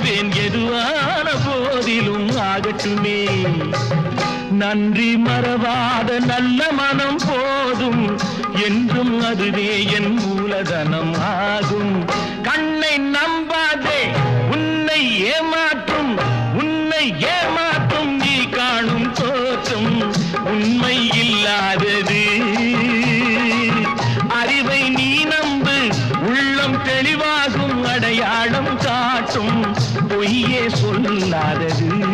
ஏற்பேன் எதுவான போதிலும் ஆகட்டுமே. நன்றி மறவாத நல்ல மனம் போதும் என்றும் அதுவே என் மூலதனம் ஆகும். கண்ணை நம்பாதே உன்னை ஏமாற்றும் நீ காணும் தோற்றம் உண்மை இல்லாதது. அறிவை நீ நம்பு உள்ளம் தெளிவாகும் அடையாளம் காட்டும் பொய்யே சொல்லாதது.